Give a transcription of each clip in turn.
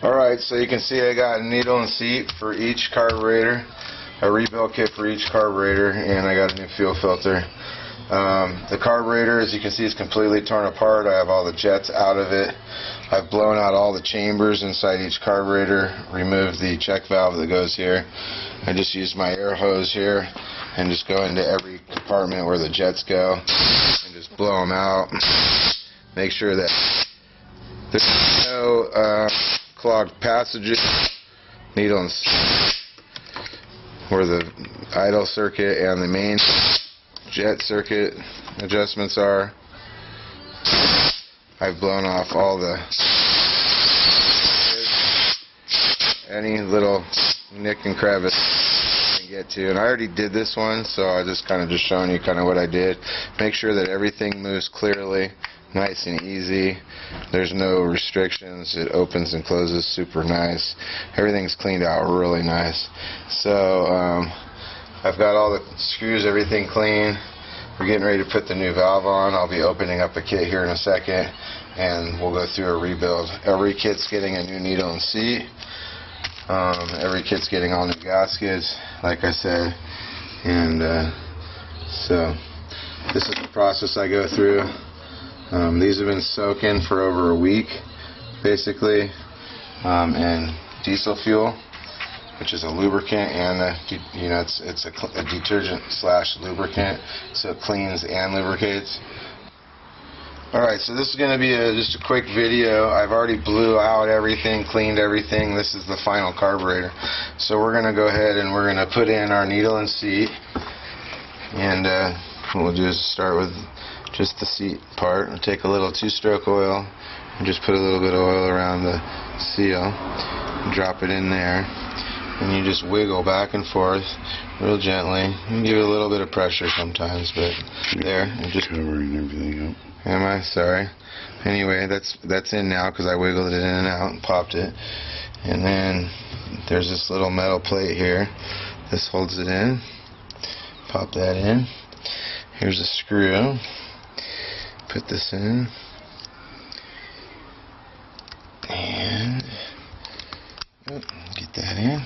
Alright, so you can see I got a needle and seat for each carburetor, a rebuild kit for each carburetor, and I got a new fuel filter. The carburetor, as you can see, is completely torn apart. I have all the jets out of it. I've blown out all the chambers inside each carburetor, removed the check valve that goes here. I just used my air hose here and just go into every compartment where the jets go and just blow them out. Make sure that there's no clogged passages, needle and where the idle circuit and the main jet circuit adjustments are. I've blown off all the any little nick and crevice I can get to, and I already did this one, so I just showing you what I did. Make sure that everything moves clearly, nice and easy. There's no restrictions. It opens and closes super nice. Everything's cleaned out really nice. So I've got all the screws, everything clean. We're getting ready to put the new valve on. I'll be opening up a kit here in a second, and we'll go through a rebuild. Every kit's getting a new needle and seat. Every kit's getting all new gaskets, like I said. And so this is the process I go through. These have been soaking for over a week, basically, in diesel fuel, which is a lubricant, and it's a detergent slash lubricant, so it cleans and lubricates. Alright, so this is going to be just a quick video. I've already blew out everything, cleaned everything. This is the final carburetor. So we're going to go ahead and we're going to put in our needle and seat, and what we'll do is start with just the seat part. We'll take a little 2-stroke oil and just put a little bit of oil around the seal and drop it in there, and you just wiggle back and forth real gently. You can give it a little bit of pressure sometimes, but there. And just covering everything up. Am I? Sorry. Anyway, that's in now because I wiggled it in and out and popped it. And then there's this little metal plate here. This holds it in. Pop that in. Here's a screw. Put this in. And get that in.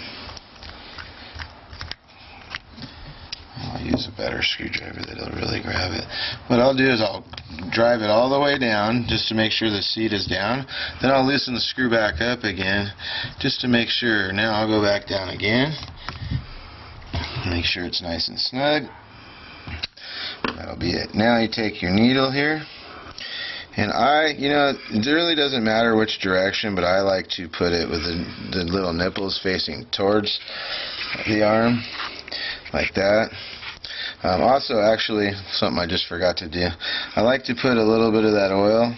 I'll use a better screwdriver that'll really grab it. What I'll do is I'll drive it all the way down just to make sure the seat is down. Then I'll loosen the screw back up again just to make sure. Now I'll go back down again. Make sure it's nice and snug. That'll be it. Now you take your needle here, and it really doesn't matter which direction, but I like to put it with the little nipples facing towards the arm, like that. Also, actually, something I just forgot to do, I like to put a little bit of that oil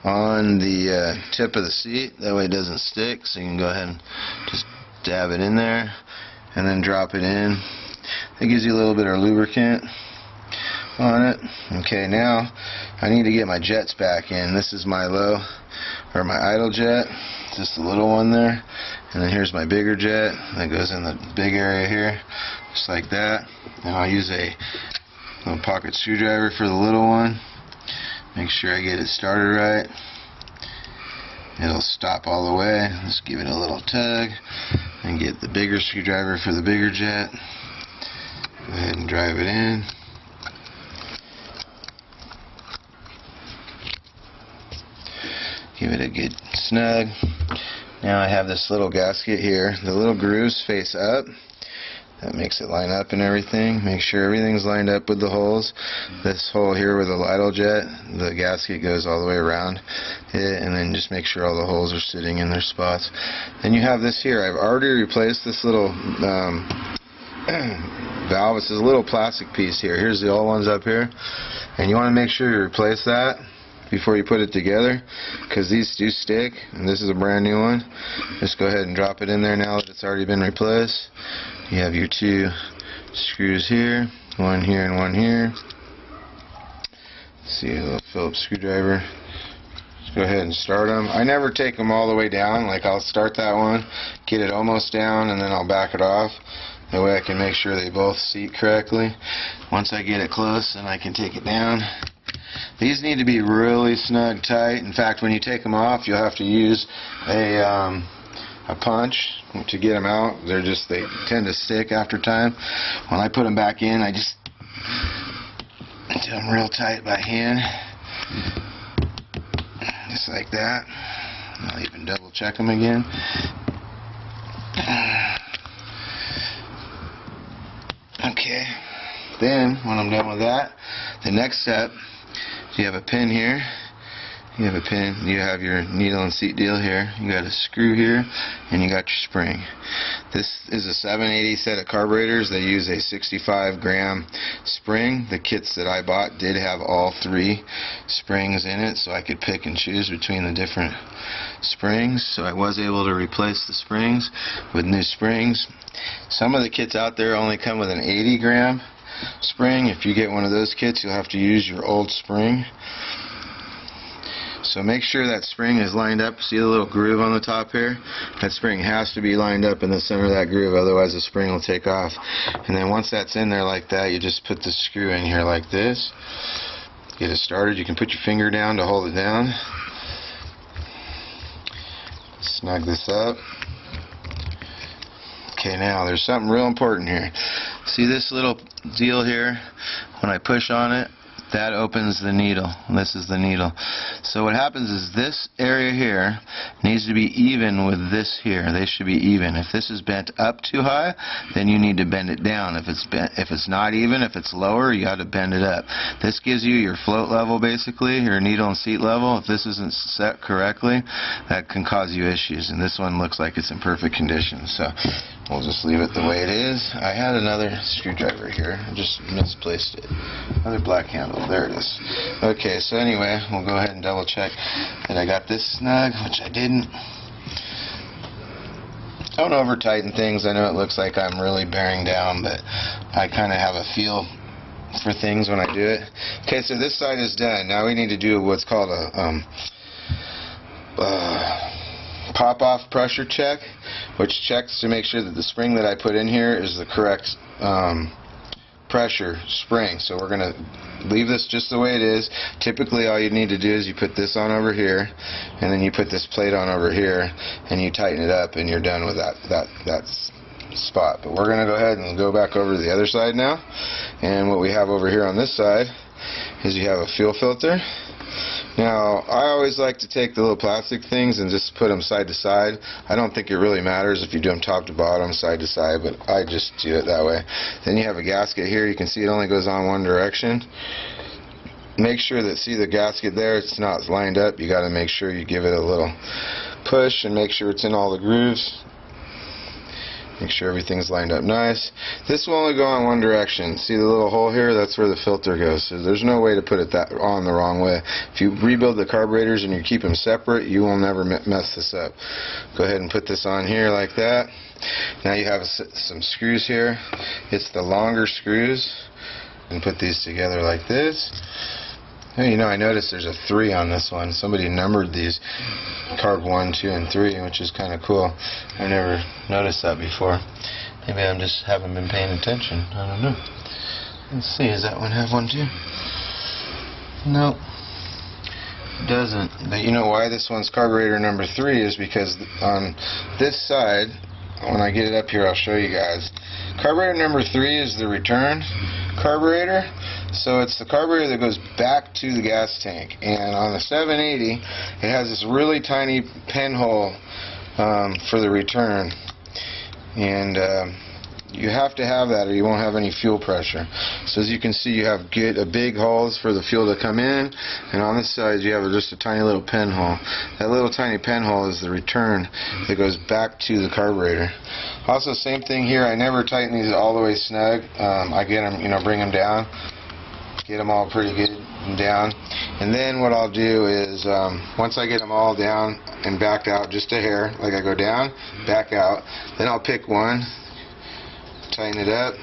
on the tip of the seat. That way it doesn't stick, so you can go ahead and just dab it in there and then drop it in. It gives you a little bit of lubricant on it. Okay, now I need to get my jets back in. This is my my idle jet, just a little one there, and then here's my bigger jet that goes in the big area here, just like that. And I'll use a little pocket screwdriver for the little one. Make sure I get it started right. It'll stop all the way. Let's give it a little tug and get the bigger screwdriver for the bigger jet. Go ahead and drive it in. Give it a good snug. Now I have this little gasket here. The little grooves face up. That makes it line up and everything. Make sure everything's lined up with the holes. This hole here with the idle jet, the gasket goes all the way around it, and then just make sure all the holes are sitting in their spots. Then you have this here. I've already replaced this little valve. It's this little plastic piece here. Here's the old ones up here, and you want to make sure you replace that before you put it together, because these do stick, and this is a brand new one. Just go ahead and drop it in there now that it's already been replaced. You have your 2 screws here, one here and one here. Let's see, a little Phillips screwdriver. Just go ahead and start them. I never take them all the way down. Like, I'll start that one, get it almost down, and then I'll back it off. That way I can make sure they both seat correctly. Once I get it close, then I can take it down. These need to be really snug tight. In fact, when you take them off, you'll have to use a punch to get them out. They tend to stick after time. When I put them back in, I just do them real tight by hand, just like that. I'll even double check them again. Okay, then when I'm done with that, the next step, you have a pin here, you have your needle and seat deal here, you got a screw here, and you got your spring. This is a 780 set of carburetors. They use a 65-gram spring. The kits that I bought did have all 3 springs in it, so I could pick and choose between the different springs. So I was able to replace the springs with new springs. Some of the kits out there only come with an 80-gram spring. If you get one of those kits, you'll have to use your old spring. So make sure that spring is lined up. See the little groove on the top here? That spring has to be lined up in the center of that groove, otherwise the spring will take off. And then once that's in there like that, you just put the screw in here like this. Get it started. You can put your finger down to hold it down. Snug this up. Okay, now there's something real important here. See this little deal here? When I push on it, that opens the needle. This is the needle. So what happens is this area here needs to be even with this here. They should be even. If this is bent up too high, then you need to bend it down. If it's not even, if it's lower, you got to bend it up. This gives you your float level, basically, your needle and seat level. If this isn't set correctly, that can cause you issues. And this one looks like it's in perfect condition. So we'll just leave it the way it is. I had another screwdriver here. I just misplaced it. Another black handle. There it is. Okay, so anyway, we'll go ahead and double check that I got this snug, which I didn't. Don't over tighten things. I know it looks like I'm really bearing down, but I kind of have a feel for things when I do it. Okay, so this side is done. Now we need to do what's called a pop-off pressure check, which checks to make sure that the spring that I put in here is the correct pressure spring. So we're going to leave this just the way it is. Typically all you need to do is you put this on over here, and then you put this plate on over here, and you tighten it up, and you're done with that spot. But we're going to go ahead and go back over to the other side now. And what we have over here on this side is you have a fuel filter. Now, I always like to take the little plastic things and just put them side to side. I don't think it really matters if you do them top to bottom, side to side, but I just do it that way. Then you have a gasket here. You can see it only goes on one direction. Make sure that, see the gasket there, it's not lined up. You got to make sure you give it a little push and make sure it's in all the grooves. Make sure everything's lined up nice. This will only go in one direction. See the little hole here? That's where the filter goes. So there's no way to put it that on the wrong way. If you rebuild the carburetors and you keep them separate, you will never mess this up. Go ahead and put this on here like that. Now you have some screws here. It's the longer screws. And put these together like this. Hey, you know, I noticed there's a 3 on this one. Somebody numbered these carb 1, 2, and 3, which is kind of cool. I never noticed that before. Maybe I just haven't been paying attention. I don't know. Let's see, does that one have 1 too? Nope. It doesn't. But you know why this one's carburetor number 3 is because on this side, when I get it up here, I'll show you guys. Carburetor number 3 is the return carburetor. So it's the carburetor that goes back to the gas tank. And on the 780, it has this really tiny pinhole for the return. And you have to have that or you won't have any fuel pressure. So as you can see, you have a big holes for the fuel to come in, and on this side you have just a tiny little pinhole. That little tiny pinhole is the return that goes back to the carburetor. Also, same thing here. I never tighten these all the way snug. I get them, bring them down, get them all pretty good and down. And then what I'll do is once I get them all down and backed out just a hair, like I go down, back out, then I'll pick one, tighten it up.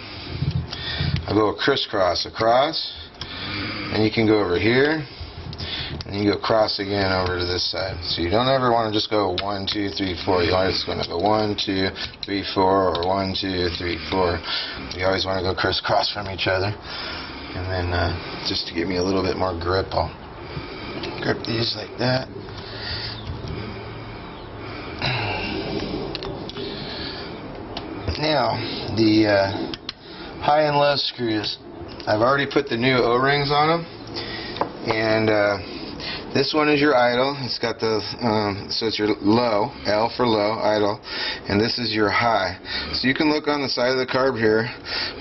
I'll go crisscross across, and you can go over here, and you go cross again over to this side. So you don't ever want to just go 1, 2, 3, 4. You always want to go 1, 2, 3, 4, or 1, 2, 3, 4. You always want to go crisscross from each other. And then just to give me a little bit more grip, I'll grip these like that. Now, the high and low screws, I've already put the new O-rings on them, and this one is your idle. It's got the so it's your low, L for low, idle, and this is your high. So you can look on the side of the carb here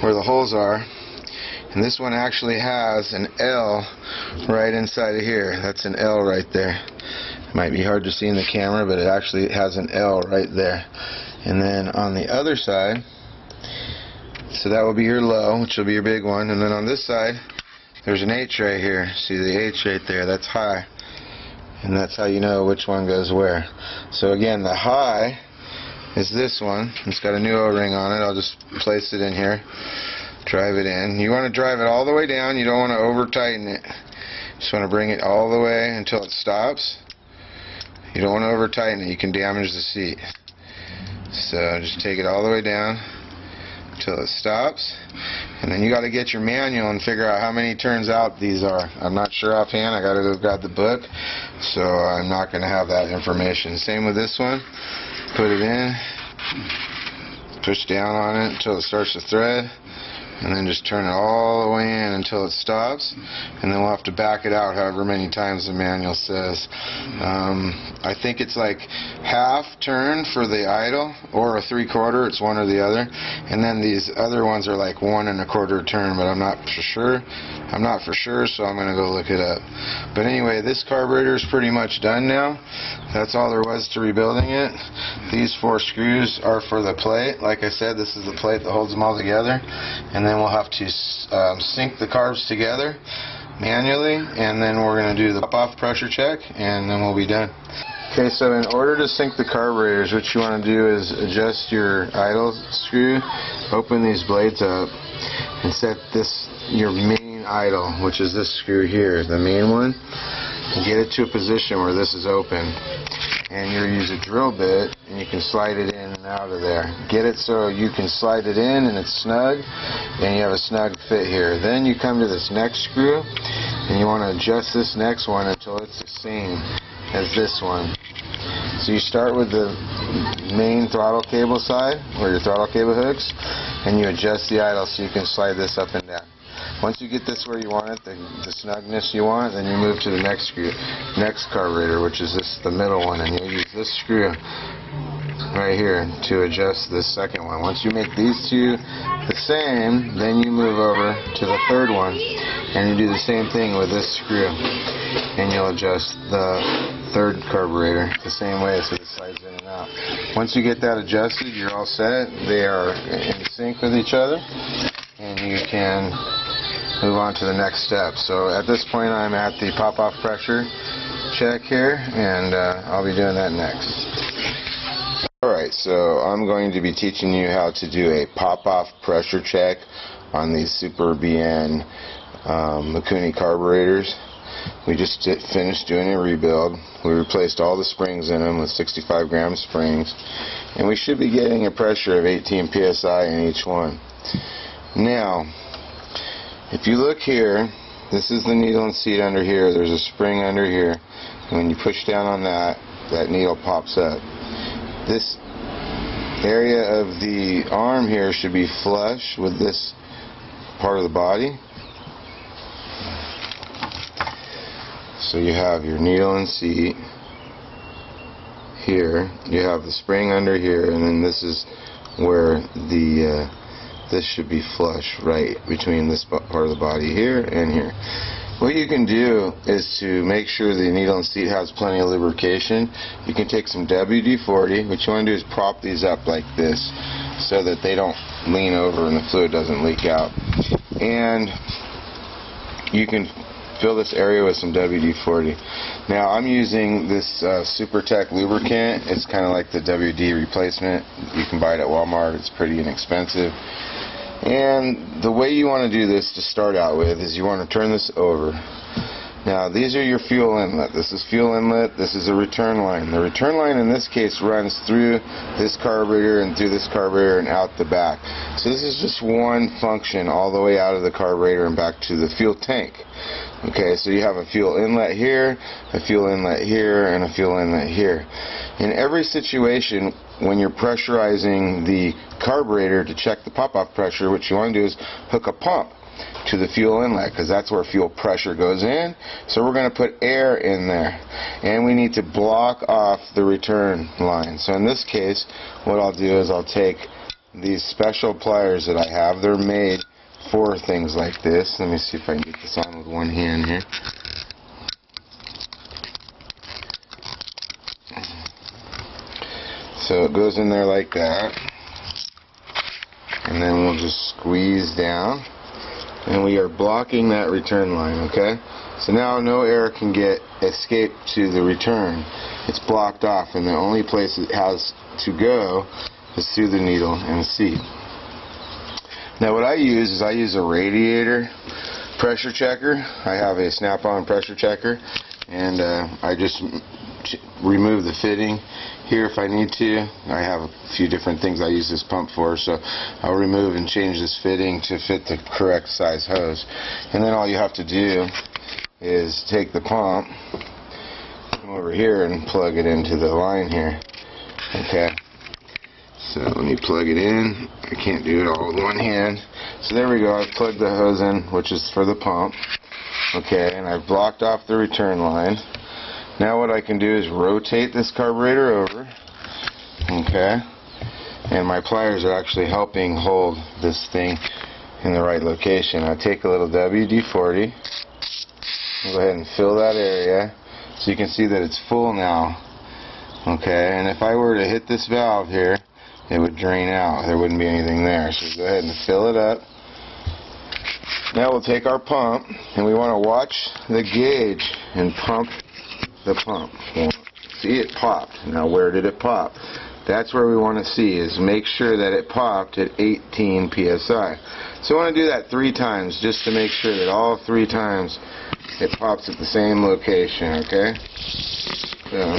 where the holes are, and this one actually has an L right inside of here. That's an L right there. It might be hard to see in the camera, but it actually has an L right there. And then on the other side, so that will be your low, which will be your big one, and then on this side there's an H right here. See the H right there? That's high. And that's how you know which one goes where. So again, the high is this one. It's got a new O-ring on it. I'll just place it in here, drive it in. You want to drive it all the way down. You don't want to over tighten it. Just want to bring it all the way until it stops. You don't want to over tighten it. You can damage the seat. So just take it all the way down until it stops, and then you got to get your manual and figure out how many turns out these are. I'm not sure offhand. I got to go grab the book, so I'm not going to have that information. Same with this one. Put it in, push down on it until it starts to thread, and then just turn it all the way in until it stops, and then we'll have to back it out however many times the manual says. I think it's like half turn for the idle or a 3/4. It's one or the other, and then these other ones are like 1 1/4 turn, but I'm not for sure. So I'm going to go look it up. But anyway, this carburetor is pretty much done now. That's all there was to rebuilding it. These 4 screws are for the plate. Like I said, this is the plate that holds them all together, and then we'll have to sync the carbs together manually, and then we're going to do the pop-off pressure check, and then we'll be done. Okay, so in order to sync the carburetors, what you want to do is adjust your idle screw, open these blades up, and set this, your main idle, which is this screw here, the main one, and get it to a position where this is open. And you use a drill bit, and you can slide it in and out of there. Get it so you can slide it in and it's snug, and you have a snug fit here. Then you come to this next screw, and you want to adjust this next one until it's the same as this one. So you start with the main throttle cable side, where your throttle cable hooks, and you adjust the idle so you can slide this up and down. Once you get this where you want it, the snugness you want, then you move to the next screw, next carburetor, which is this, the middle one, and you use this screw right here to adjust this second one. Once you make these two the same, then you move over to the third one, and you do the same thing with this screw, and you'll adjust the third carburetor the same way so it slides in and out. Once you get that adjusted, you're all set. They are in sync with each other, and you can move on to the next step. So at this point, I'm at the pop-off pressure check here, and I'll be doing that next. Alright, so I'm going to be teaching you how to do a pop-off pressure check on these SBN Mikuni carburetors. We just finished doing a rebuild. We replaced all the springs in them with 65-gram springs, and we should be getting a pressure of 18 psi in each one. Now, if you look here, this is the needle and seat under here. There's a spring under here. And when you push down on that, that needle pops up. This area of the arm here should be flush with this part of the body. So you have your needle and seat here. You have the spring under here, and then this is where the this should be flush right between this part of the body here and here. What you can do is to make sure the needle and seat has plenty of lubrication. You can take some WD-40. What you want to do is prop these up like this so that they don't lean over and the fluid doesn't leak out. And you can fill this area with some WD-40. Now I'm using this Super Tech lubricant. It's kind of like the WD replacement. You can buy it at Walmart. It's pretty inexpensive. And the way you want to do this to start out with is you want to turn this over. Now these are your fuel inlet. This is fuel inlet. This is a return line. The return line in this case runs through this carburetor and through this carburetor and out the back. So this is just one function all the way out of the carburetor and back to the fuel tank. Okay, so you have a fuel inlet here, a fuel inlet here, and a fuel inlet here. In every situation, when you're pressurizing the carburetor to check the pop-off pressure, what you want to do is hook a pump to the fuel inlet, because that's where fuel pressure goes in. So we're going to put air in there, and we need to block off the return line. So in this case, what I'll do is I'll take these special pliers that I have. They're made for things like this. Let me see if I can get this on with one hand here. So it goes in there like that, and then we'll just squeeze down, and we are blocking that return line. Okay, so now no air can escape to the return. It's blocked off, and the only place it has to go is through the needle and seat. Now what I use a radiator pressure checker. I have a snap-on pressure checker, and I just remove the fitting here if I need to. I have a few different things I use this pump for, so I'll remove and change this fitting to fit the correct size hose. And then all you have to do is take the pump, come over here and plug it into the line here. Okay, so let me plug it in. I can't do it all with one hand. So there we go. I've plugged the hose in, which is for the pump. Okay, and I've blocked off the return line. Now what I can do is rotate this carburetor over. Okay, and my pliers are actually helping hold this thing in the right location. I take a little WD-40. I'll go ahead and fill that area so you can see that it's full now. Okay, and if I were to hit this valve here, it would drain out. There wouldn't be anything there. So go ahead and fill it up. Now we'll take our pump, and we want to watch the gauge and pump the pump. See, it popped. Now where did it pop? That's where we want to see, is make sure that it popped at 18 psi. So I want to do that 3 times just to make sure that all 3 times it pops at the same location. Okay, so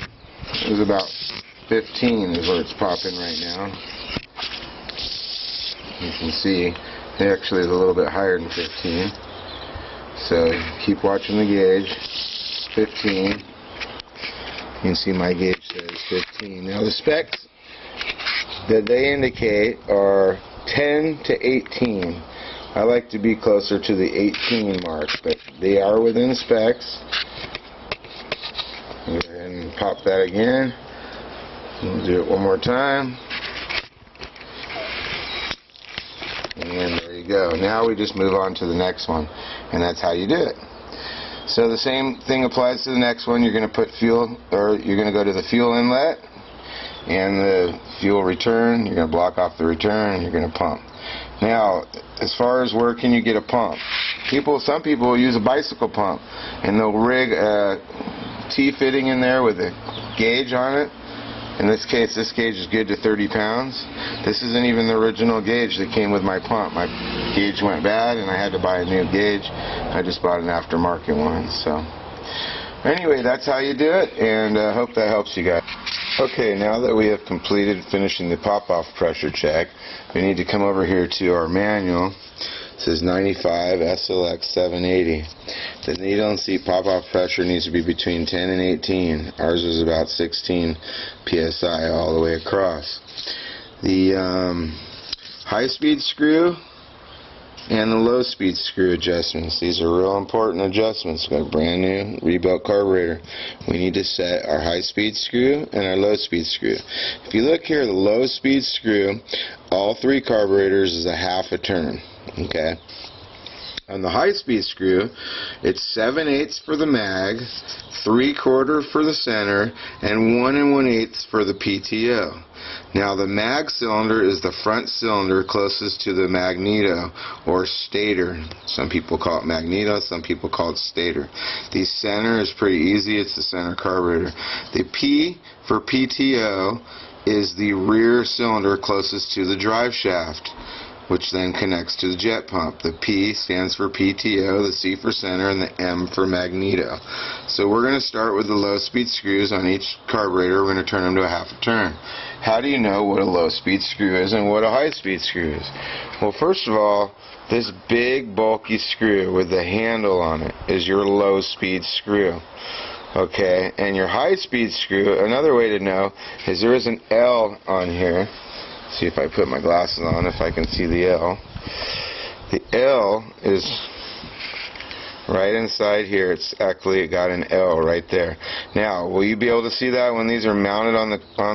it was about 15 is where it's popping right now. You can see it actually is a little bit higher than 15. So keep watching the gauge. 15. You can see my gauge says 15. Now the specs that they indicate are 10 to 18. I like to be closer to the 18 mark, but they are within specs. Go ahead and pop that again. We'll do it one more time. And there you go. Now we just move on to the next one, and that's how you do it. So the same thing applies to the next one. You're going to put fuel, or you're going to go to the fuel inlet and the fuel return. You're going to block off the return, and you're going to pump. Now, as far as where can you get a pump? Some people will use a bicycle pump, and they'll rig a T-fitting in there with a gauge on it. In this case, this gauge is good to 30 pounds. This isn't even the original gauge that came with my pump. My gauge went bad, and I had to buy a new gauge. I just bought an aftermarket one. So, anyway, that's how you do it, and I hope that helps you guys. Okay, now that we have completed finishing the pop-off pressure check, we need to come over here to our manual. It says 95 SLX 780. The needle and seat pop-off pressure needs to be between 10 and 18. Ours is about 16 psi all the way across. The high-speed screw and the low-speed screw adjustments. These are real important adjustments. We've got a brand new rebuilt carburetor. We need to set our high-speed screw and our low-speed screw. If you look here, the low-speed screw, all 3 carburetors is a half a turn. Okay. On the high-speed screw, it's 7/8 for the mag, 3/4 for the center, and 1 1/8 for the PTO. Now the mag cylinder is the front cylinder closest to the magneto or stator. Some people call it magneto, some people call it stator. The center is pretty easy, it's the center carburetor. The P for PTO is the rear cylinder closest to the drive shaft. which then connects to the jet pump. The P stands for PTO, the C for center, and the M for magneto. So we're going to start with the low speed screws on each carburetor. We're going to turn them to a half a turn. How do you know what a low speed screw is and what a high speed screw is? Well, first of all, this big bulky screw with the handle on it is your low speed screw. Okay, and your high speed screw, another way to know is there is an L on here. See if I put my glasses on, if I can see the L. The L is right inside here. It's actually got an L right there. Now, will you be able to see that when these are mounted on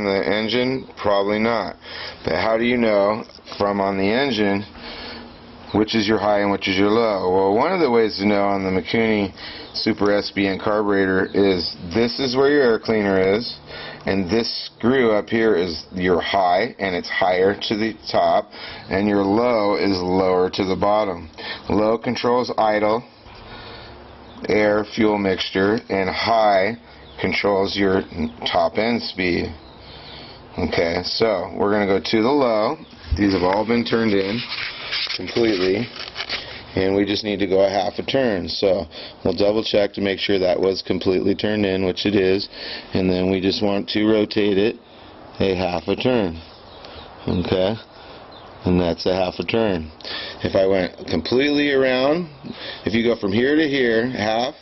the engine? Probably not. But how do you know from on the engine which is your high and which is your low? Well, one of the ways to know on the Mikuni Super SBN carburetor is this is where your air cleaner is, and this screw up here is your high, and it's higher to the top, and your low is lower to the bottom. Low controls idle, air, fuel mixture, and high controls your top end speed. Okay, so we're going to go to the low. These have all been turned in completely, and we just need to go a half a turn. So we'll double check to make sure that was completely turned in, which it is, and then we just want to rotate it a half a turn. Okay, and that's a half a turn. If I went completely around, if you go from here to here, half,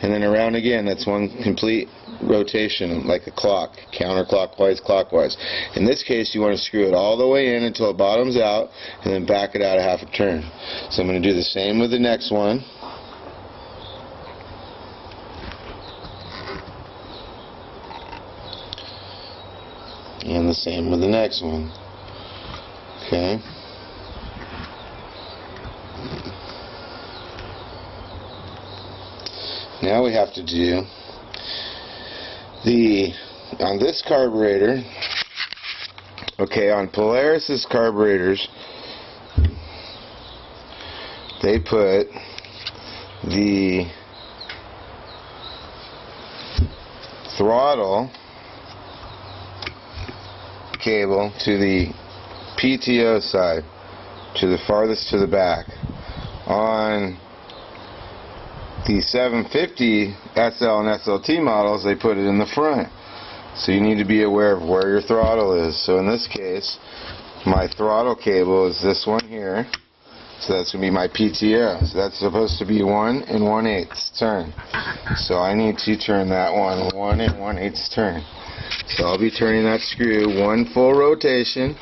and then around again, that's one complete rotation, like a clock, counterclockwise, clockwise. In this case, you want to screw it all the way in until it bottoms out, and then back it out a half a turn. So I'm going to do the same with the next one. And the same with the next one. Okay. Now we have to do on this carburetor, okay, on Polaris's carburetors, they put the throttle cable to the PTO side, to the farthest to the back. On the 750 SL and SLT models, they put it in the front. So you need to be aware of where your throttle is. So in this case, my throttle cable is this one here. So that's going to be my PTO. So that's supposed to be 1 1/8 turn. So I need to turn that 1 1/8 turn. So I'll be turning that screw one full rotation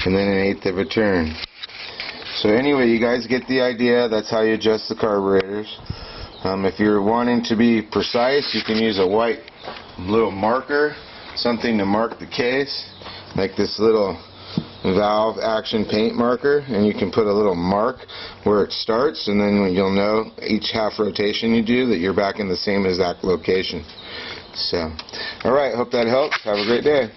and then 1/8 of a turn. So anyway, you guys get the idea. That's how you adjust the carburetors. If you're wanting to be precise, you can use a white little marker, something to mark the case, like this little valve action paint marker, and you can put a little mark where it starts, and then you'll know each half rotation you do that you're back in the same exact location. So, alright, hope that helps. Have a great day.